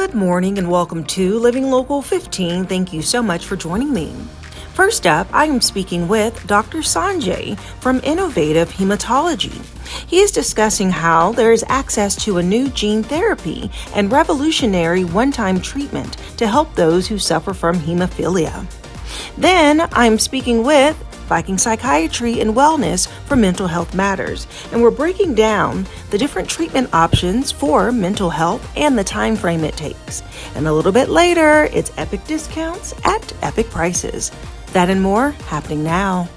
Good morning and welcome to Living Local 15. Thank you so much for joining me. First up, I am speaking with Dr. Sanjay from Innovative Hematology. He is discussing how there is access to a new gene therapy and revolutionary one-time treatment to help those who suffer from hemophilia. Then I'm speaking with Viking Psychiatry and Wellness for Mental Health Matters, and we're breaking down the different treatment options for mental health and the time frame it takes. And a little bit later, it's epic discounts at epic prices. That and more happening now.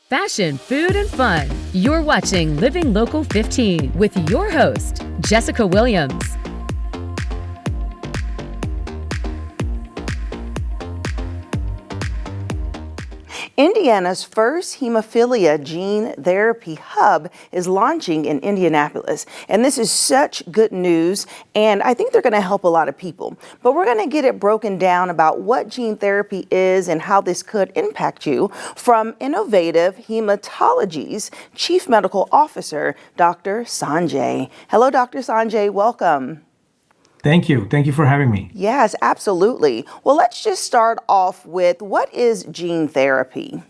Fashion, food, and fun. You're watching Living Local 15 with your host, Jessica Williams. Indiana's first hemophilia gene therapy hub is launching in Indianapolis. And this is such good news. And I think they're going to help a lot of people. But we're going to get it broken down about what gene therapy is and how this could impact you from Innovative Hematology's Chief Medical Officer, Dr. Sanjay. Hello, Dr. Sanjay. Welcome. Thank you. Thank you for having me. Yes, absolutely. Well, let's just start off with what is gene therapy?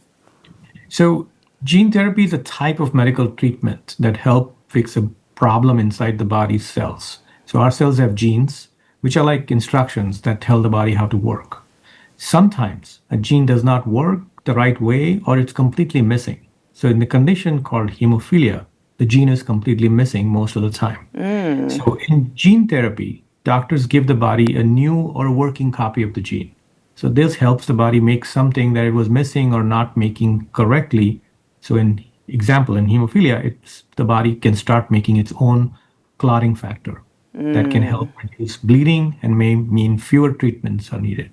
So, gene therapy is a type of medical treatment that help fix a problem inside the body's cells. So, our cells have genes, which are like instructions that tell the body how to work. Sometimes a gene does not work the right way or it's completely missing. So, in the condition called hemophilia, the gene is completely missing most of the time. So, in gene therapy, doctors give the body a new or a working copy of the gene. So this helps the body make something that it was missing or not making correctly. So in example, in hemophilia, the body can start making its own clotting factor that can help reduce bleeding and may mean fewer treatments are needed.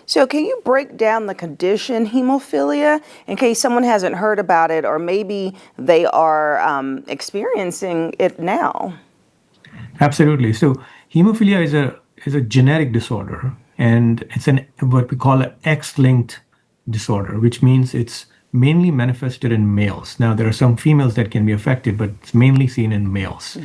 So can you break down the condition hemophilia in case someone hasn't heard about it or maybe they are experiencing it now? Absolutely. So hemophilia is a genetic disorder, and it's what we call an X-linked disorder, which means it's mainly manifested in males. Now, there are some females that can be affected, but it's mainly seen in males.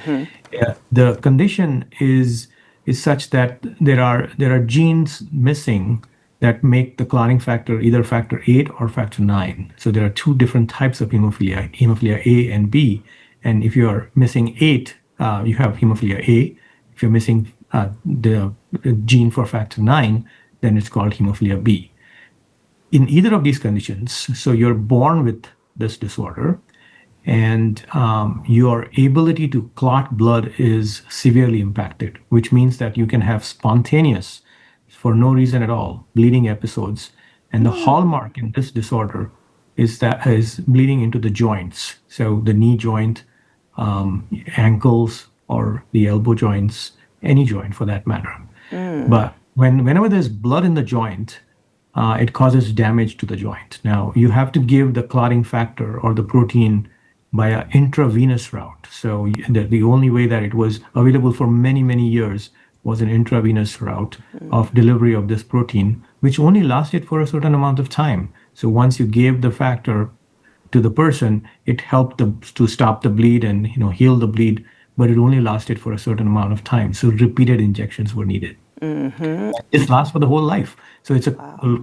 The condition is such that there are genes missing that make the clotting factor either factor 8 or factor 9. So there are two different types of hemophilia A and B. And if you are missing 8, you have hemophilia A. If you're missing the gene for factor 9, then it's called hemophilia B. In either of these conditions, so you're born with this disorder, and your ability to clot blood is severely impacted, which means that you can have spontaneous, for no reason at all, bleeding episodes. And the hallmark in this disorder is bleeding into the joints, so the knee joint, ankles, or the elbow joints, any joint for that matter. But whenever there's blood in the joint, it causes damage to the joint. Now, you have to give the clotting factor or the protein by an intravenous route. So the only way that it was available for many, many years was an intravenous route of delivery of this protein, which only lasted for a certain amount of time. So once you gave the factor to the person, it helped to stop the bleed and heal the bleed, but it only lasted for a certain amount of time. So repeated injections were needed. This lasts for the whole life. So it's a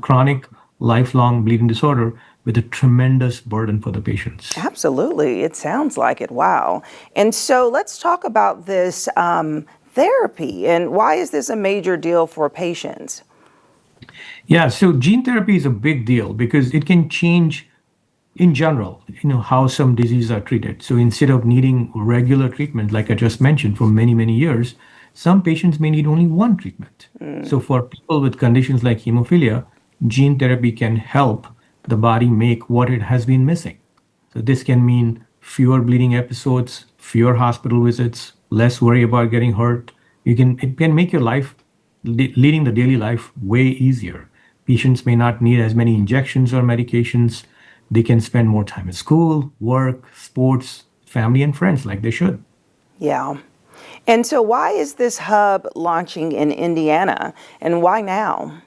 chronic, lifelong bleeding disorder with a tremendous burden for the patients. Absolutely. It sounds like it. Wow. And so let's talk about this therapy and why is this a major deal for patients? Yeah, so gene therapy is a big deal because it can change in general, how some diseases are treated. So instead of needing regular treatment, like I just mentioned, for many, many years, some patients may need only one treatment. So for people with conditions like hemophilia, gene therapy can help the body make what it has been missing. So this can mean fewer bleeding episodes, fewer hospital visits, less worry about getting hurt. It can make your life, leading the daily life, way easier. Patients may not need as many injections or medications. They can spend more time at school, work, sports, family, and friends like they should. Yeah. And so why is this hub launching in Indiana and why now?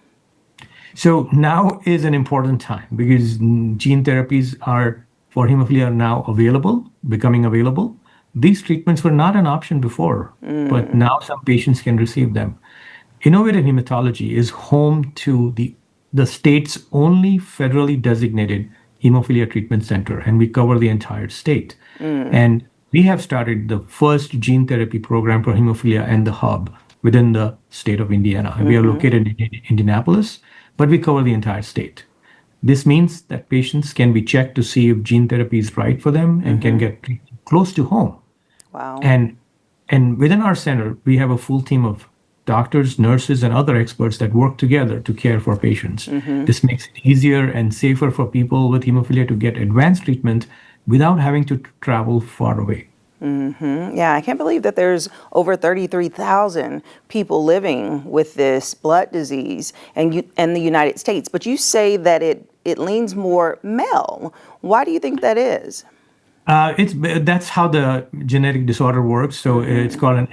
So now is an important time because gene therapies for hemophilia are now becoming available. These treatments were not an option before, but now some patients can receive them. Innovative Hematology is home to the state's only federally designated hemophilia treatment center, and we cover the entire state. And we have started the first gene therapy program for hemophilia and the hub within the state of Indiana. And we are located in Indianapolis, but we cover the entire state. This means that patients can be checked to see if gene therapy is right for them and can get treatment close to home. Wow. And within our center, we have a full team of doctors, nurses, and other experts that work together to care for patients. This makes it easier and safer for people with hemophilia to get advanced treatment without having to travel far away. Yeah, I can't believe that there's over 33,000 people living with this blood disease in the United States. But you say that it leans more male. Why do you think that is? That's how the genetic disorder works. So it's called an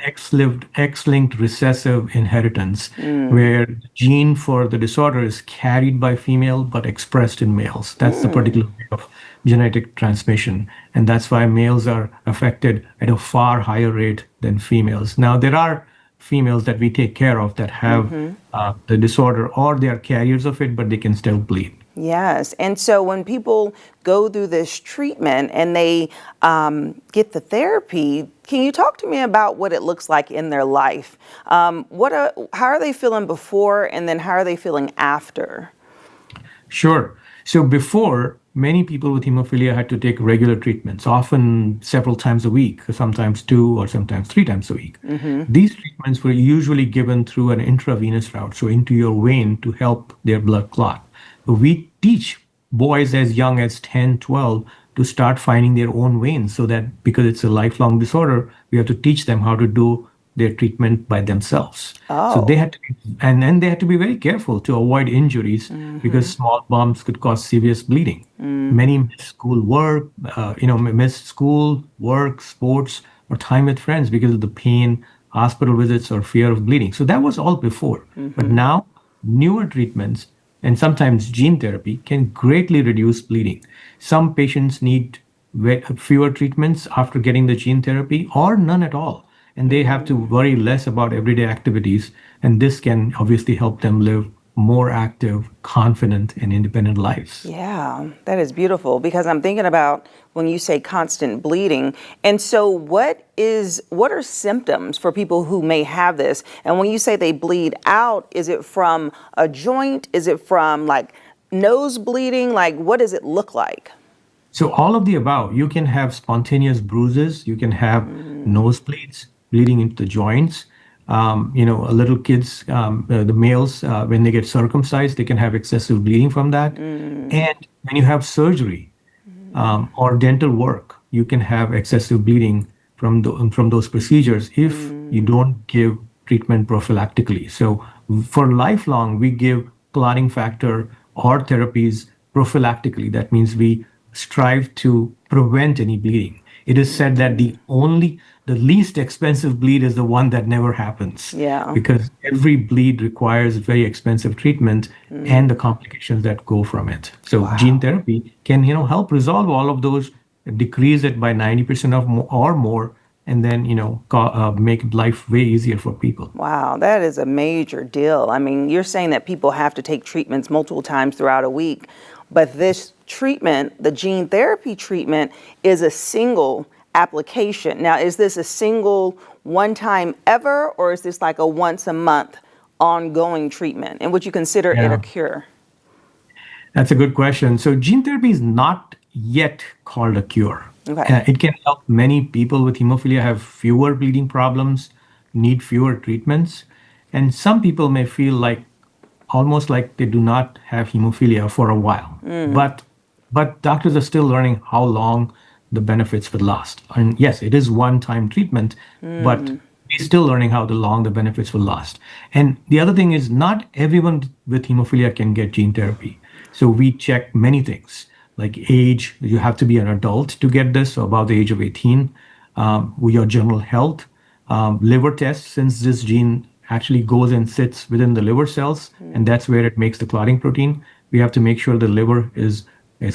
X-linked recessive inheritance, where the gene for the disorder is carried by female but expressed in males. That's the particular way of genetic transmission, and that's why males are affected at a far higher rate than females. Now, there are females that we take care of that have the disorder, or they are carriers of it, but they can still bleed. Yes. And so when people go through this treatment and they get the therapy, can you talk to me about what it looks like in their life? How are they feeling before, and then how are they feeling after? Sure. So before, many people with hemophilia had to take regular treatments, often several times a week, sometimes 2 or sometimes 3 times a week. These treatments were usually given through an intravenous route, so into your vein, to help their blood clot. We teach boys as young as 10, 12 to start finding their own veins, so that because it's a lifelong disorder, we have to teach them how to do their treatment by themselves. So they had to, and then they had to be very careful to avoid injuries because small bumps could cause serious bleeding. Many miss school, work, sports, or time with friends because of the pain, hospital visits, or fear of bleeding. So that was all before. But now, newer treatments and sometimes gene therapy can greatly reduce bleeding. Some patients need fewer treatments after getting the gene therapy, or none at all, and they have to worry less about everyday activities, and this can obviously help them live more active, confident, and independent lives. Yeah, that is beautiful, because I'm thinking about when you say constant bleeding. And so what are symptoms for people who may have this? And when you say they bleed out, is it from a joint? Is it from like nose bleeding? Like, what does it look like? So all of the above. You can have spontaneous bruises, you can have nosebleeds, bleeding into the joints. Little kids, the males, when they get circumcised, they can have excessive bleeding from that. And when you have surgery or dental work, you can have excessive bleeding from those procedures if you don't give treatment prophylactically. So for lifelong, we give clotting factor or therapies prophylactically. That means we strive to prevent any bleeding. It is said that the least expensive bleed is the one that never happens. Yeah. Because every bleed requires very expensive treatment and the complications that go from it. So gene therapy can, help resolve all of those, decrease it by 90% or more, and then, make life way easier for people. Wow, that is a major deal. I mean, you're saying that people have to take treatments multiple times throughout a week, but this treatment, the gene therapy treatment, is a single application. Now, is this a single one time ever, or is this like a once a month ongoing treatment? And would you consider it a cure? That's a good question. So gene therapy is not yet called a cure. Okay. It can help many people with hemophilia have fewer bleeding problems, need fewer treatments, and some people may feel almost like they do not have hemophilia for a while. But doctors are still learning how long the benefits will last. And yes, it is one-time treatment, but we're still learning how long the benefits will last. And the other thing is, not everyone with hemophilia can get gene therapy. So we check many things, like age. You have to be an adult to get this, so about the age of 18. Your general health, liver tests, since this gene actually goes and sits within the liver cells, and that's where it makes the clotting protein. We have to make sure the liver is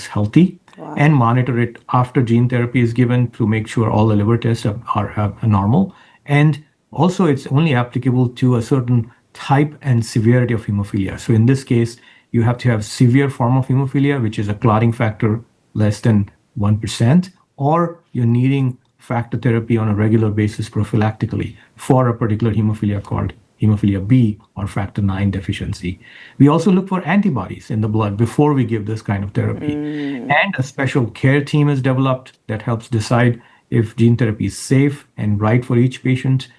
healthy and monitor it after gene therapy is given to make sure all the liver tests are normal. And also, it's only applicable to a certain type and severity of hemophilia. So in this case, you have to have severe form of hemophilia, which is a clotting factor less than 1%, or you're needing factor therapy on a regular basis prophylactically for a particular hemophilia called hemophilia B or factor IX deficiency. We also look for antibodies in the blood before we give this kind of therapy. And a special care team is developed that helps decide if gene therapy is safe and right for each patient.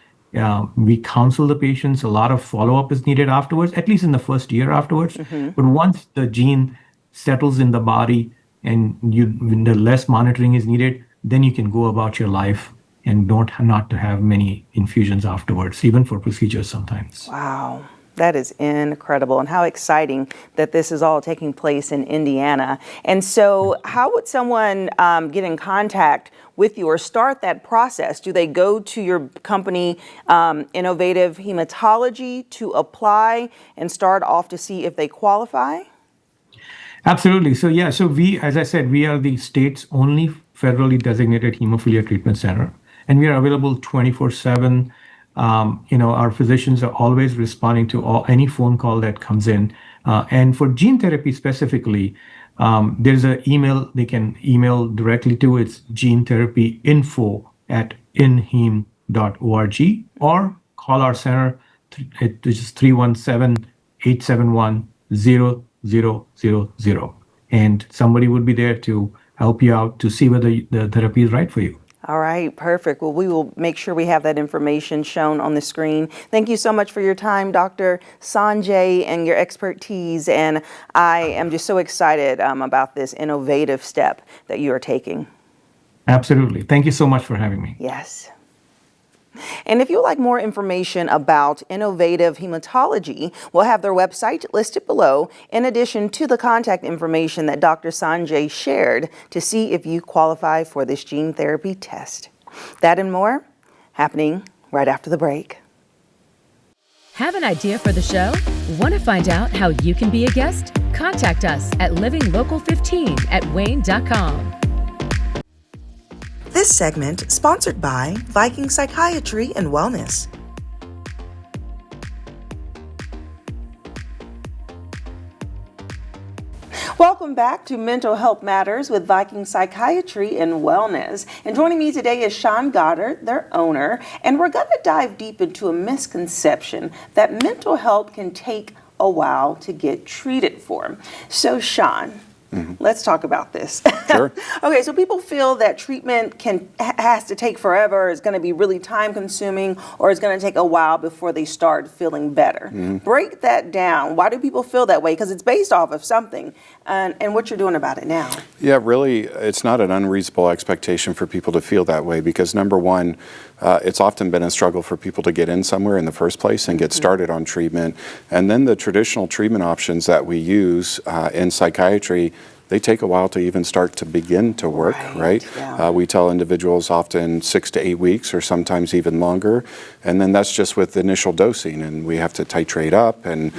We counsel the patients. A lot of follow-up is needed afterwards, at least in the first year afterwards. But once the gene settles in the body and the less monitoring is needed, then you can go about your life and not to have many infusions afterwards, even for procedures sometimes. Wow. That is incredible, and how exciting that this is all taking place in Indiana. And so how would someone get in contact with you or start that process? Do they go to your company, Innovative Hematology, to apply and start off to see if they qualify? Absolutely. So we, as I said, we are the state's only federally designated hemophilia treatment center, and we are available 24/7. Our physicians are always responding to any phone call that comes in. And for gene therapy specifically, there's an email they can email directly to. It's genetherapyinfo@inheme.org, or call our center, which is 317-871-0000. And somebody would be there to help you out to see whether the therapy is right for you. All right, perfect. Well, we will make sure we have that information shown on the screen. Thank you so much for your time, Dr. Sanjay, and your expertise. And I am just so excited about this innovative step that you are taking. Absolutely. Thank you so much for having me. Yes. And if you would like more information about Innovative Hematology, we'll have their website listed below, in addition to the contact information that Dr. Sanjay shared to see if you qualify for this gene therapy test. That and more happening right after the break. Have an idea for the show? Want to find out how you can be a guest? Contact us at livinglocal15@wayne.com. This segment sponsored by Viking Psychiatry and Wellness. Welcome back to Mental Health Matters with Viking Psychiatry and Wellness. And joining me today is Sean Goddard, their owner, and we're going to dive deep into a misconception that mental health can take a while to get treated for. So, Sean, let's talk about this. Sure. Okay, so people feel that treatment has to take forever, it's going to be really time consuming, or it's going to take a while before they start feeling better. Break that down. Why do people feel that way? Because it's based off of something, and what you're doing about it now. Yeah, really, it's not an unreasonable expectation for people to feel that way because, number one, it's often been a struggle for people to get in somewhere in the first place and get started on treatment. And then the traditional treatment options that we use in psychiatry, they take a while to even start to begin to work, right? Yeah. We tell individuals often 6 to 8 weeks or sometimes even longer. And then that's just with initial dosing, and we have to titrate up, and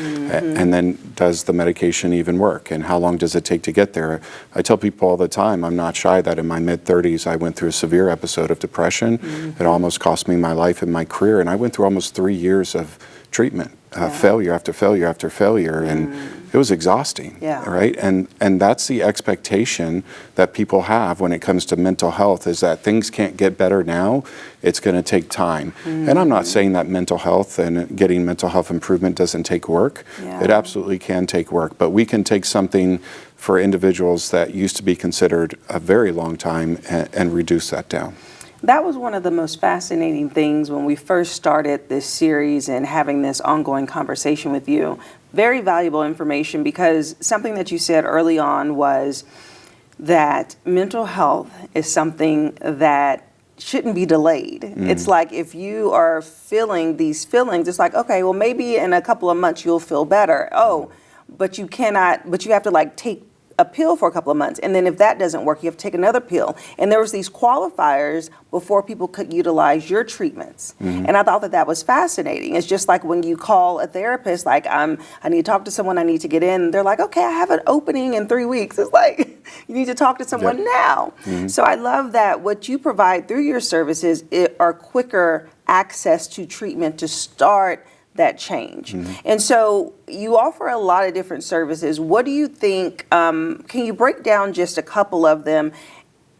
then does the medication even work? And how long does it take to get there? I tell people all the time, I'm not shy that in my mid-30s I went through a severe episode of depression. It almost cost me my life and my career, and I went through almost 3 years of treatment, failure after failure after failure, and it was exhausting, right? And that's the expectation that people have when it comes to mental health, is that things can't get better now, it's going to take time. And I'm not saying that mental health and getting mental health improvement doesn't take work. It absolutely can take work, but we can take something for individuals that used to be considered a very long time and reduce that down. That was one of the most fascinating things when we first started this series and having this ongoing conversation with you. Very valuable information, because something that you said early on was that mental health is something that shouldn't be delayed. It's like if you are feeling these feelings, it's like, okay, well, maybe in a couple of months you'll feel better. Oh, but you have to like take a pill for a couple of months, and then if that doesn't work, you have to take another pill. And there was these qualifiers before people could utilize your treatments. And I thought that was fascinating. It's just like when you call a therapist, like I need to talk to someone, I need to get in. They're like, okay, I have an opening in 3 weeks. It's like, you need to talk to someone now. So I love that what you provide through your services are quicker access to treatment to start that change. And so you offer a lot of different services. What do you think, can you break down just a couple of them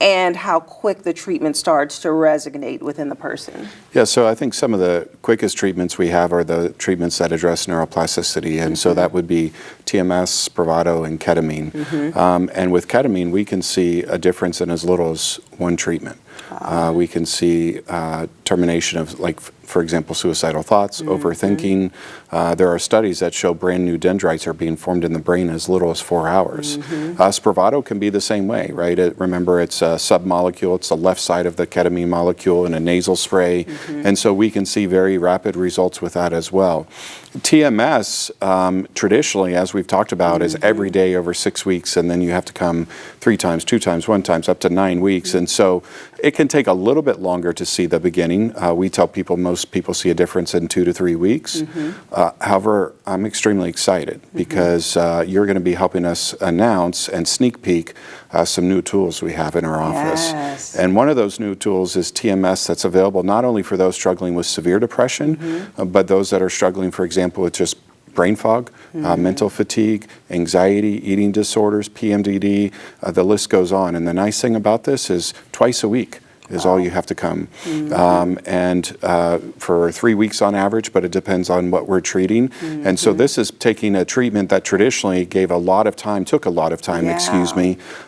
and how quick the treatment starts to resonate within the person? Yeah, so I think some of the quickest treatments we have are the treatments that address neuroplasticity, and so that would be TMS, Spravato, and ketamine. And with ketamine, we can see a difference in as little as one treatment. We can see termination of, like, for example, suicidal thoughts, overthinking. There are studies that show brand new dendrites are being formed in the brain as little as 4 hours. Spravato can be the same way, right? Remember, it's a submolecule. It's the left side of the ketamine molecule in a nasal spray. And so we can see very rapid results with that as well. TMS, traditionally, as we've talked about, is every day over 6 weeks, and then you have to come 3 times, 2 times, 1 time, up to 9 weeks. And so it can take a little bit longer to see the beginning. We tell people most people see a difference in 2 to 3 weeks. However, I'm extremely excited because you're going to be helping us announce and sneak peek some new tools we have in our office. And one of those new tools is TMS, that's available not only for those struggling with severe depression, but those that are struggling, for example, with just brain fog, mental fatigue, anxiety, eating disorders, PMDD, the list goes on. And the nice thing about this is twice a week is all you have to come. And for 3 weeks on average, but it depends on what we're treating. And so this is taking a treatment that traditionally took a lot of time,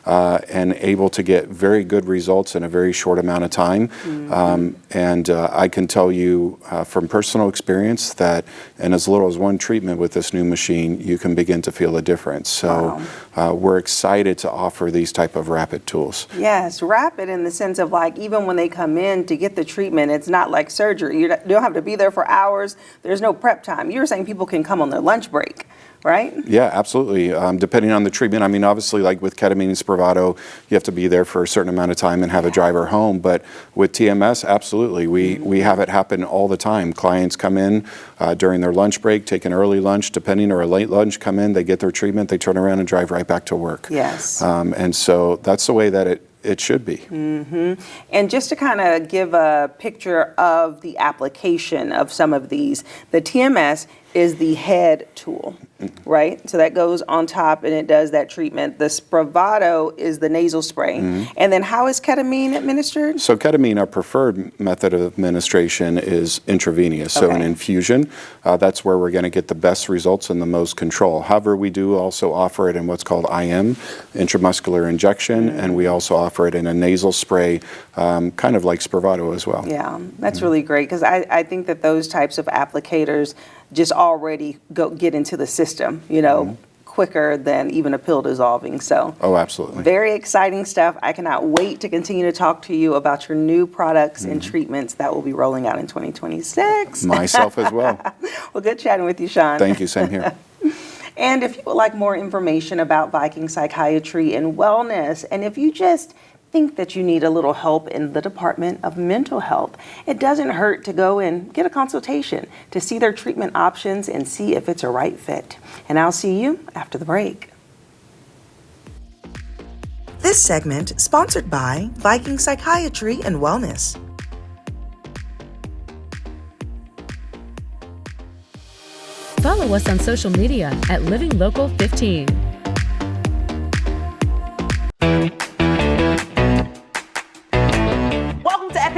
and able to get very good results in a very short amount of time. And I can tell you from personal experience that in as little as one treatment with this new machine, you can begin to feel a difference. So we're excited to offer these type of rapid tools. Yes, rapid in the sense of, like, even when they come in to get the treatment, it's not like surgery. You don't have to be there for hours. There's no prep time. You're saying people can come on their lunch break, right? Yeah, absolutely. Depending on the treatment, I mean, obviously, like with ketamine and Spravato, you have to be there for a certain amount of time and have a driver home. But with TMS, absolutely, we have it happen all the time. Clients come in during their lunch break, take an early lunch, depending, or a late lunch, come in, they get their treatment, they turn around and drive right back to work. Yes. And so that's the way that it should be. And just to kind of give a picture of the application of some of these, the TMS is the head tool, right? So that goes on top and it does that treatment. The Spravato is the nasal spray. And then how is ketamine administered? So ketamine, our preferred method of administration is intravenous, so an infusion. That's where we're going to get the best results and the most control. However, we do also offer it in what's called IM, intramuscular injection, and we also offer it in a nasal spray, kind of like Spravato as well. Yeah, that's really great, because I think that those types of applicators just already get into the system, quicker than even a pill dissolving. So, absolutely. Very exciting stuff. I cannot wait to continue to talk to you about your new products and treatments that will be rolling out in 2026. Myself as well. Well, good chatting with you, Sean. Thank you, same here. And if you would like more information about Viking Psychiatry and Wellness, and if you just think that you need a little help in the Department of Mental Health, it doesn't hurt to go and get a consultation to see their treatment options and see if it's a right fit. And I'll see you after the break. This segment sponsored by Viking Psychiatry and Wellness. Follow us on social media at Living Local 15.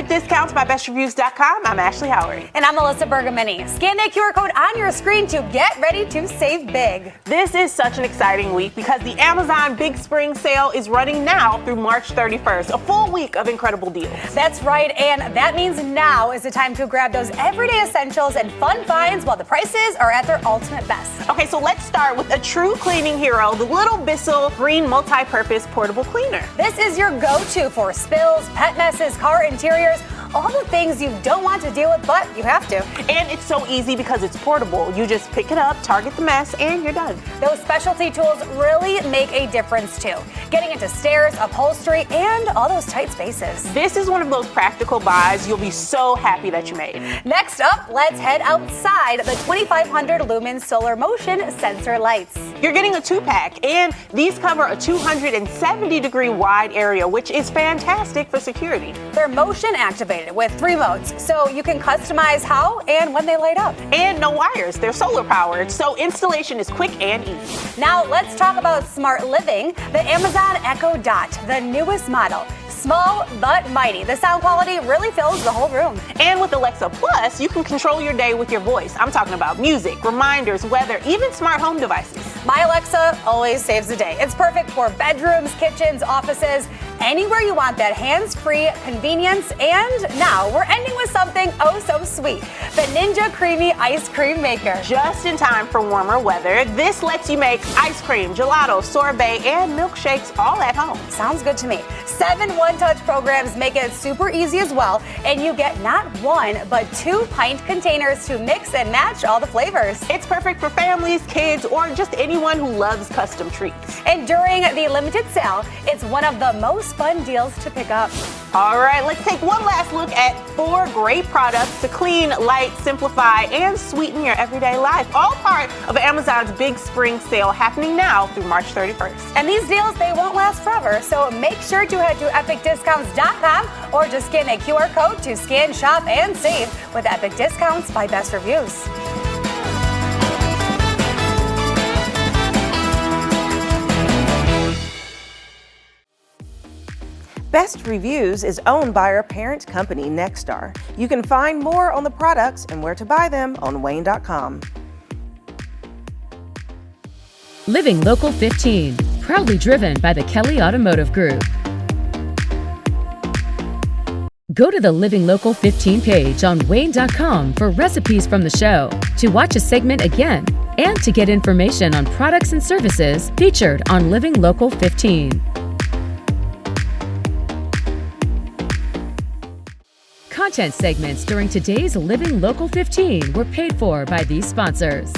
Discounts by bestreviews.com. I'm Ashley Howard. And I'm Melissa Bergamini. Scan that QR code on your screen to get ready to save big. This is such an exciting week because the Amazon Big Spring Sale is running now through March 31st, a full week of incredible deals. That's right, and that means now is the time to grab those everyday essentials and fun finds while the prices are at their ultimate best. Okay, so let's start with a true cleaning hero, the Little Bissell Green Multi-Purpose Portable Cleaner. This is your go-to for spills, pet messes, car interiors, all the things you don't want to deal with, but you have to. And it's so easy because it's portable. You just pick it up, target the mess, and you're done. Those specialty tools really make a difference too. Getting into stairs, upholstery, and all those tight spaces. This is one of those practical buys you'll be so happy that you made. Next up, let's head outside. The 2500 lumen solar motion sensor lights. You're getting a 2-pack, and these cover a 270-degree wide area, which is fantastic for security. They're motion activated, integrated with 3 modes, so you can customize how and when they light up. And no wires, they're solar powered, so installation is quick and easy. Now let's talk about smart living. The Amazon Echo Dot, the newest model. Small but mighty. The sound quality really fills the whole room. And with Alexa Plus, you can control your day with your voice. I'm talking about music, reminders, weather, even smart home devices. My Alexa always saves the day. It's perfect for bedrooms, kitchens, offices, anywhere you want that hands-free convenience. And now we're ending with something oh so sweet. The Ninja Creamy Ice Cream Maker. Just in time for warmer weather, this lets you make ice cream, gelato, sorbet, and milkshakes all at home. Sounds good to me. 7 one-touch programs make it super easy as well, and you get not 1 but 2 pint containers to mix and match all the flavors. It's perfect for families, kids, or just anyone who loves custom treats. And during the limited sale, it's one of the most fun deals to pick up. All right, let's take one last look at 4 great products to clean, light, simplify, and sweeten your everyday life. All part of Amazon's big spring sale happening now through March 31st. And these deals, they won't last forever, so make sure to head to epicdiscounts.com or just scan a QR code to scan, shop, and save with Epic Discounts by Best Reviews. Best Reviews is owned by our parent company, Nexstar. You can find more on the products and where to buy them on WANE.com. Living Local 15, proudly driven by the Kelly Automotive Group. Go to the Living Local 15 page on WANE.com for recipes from the show, to watch a segment again, and to get information on products and services featured on Living Local 15. Content segments during today's Living Local 15 were paid for by these sponsors.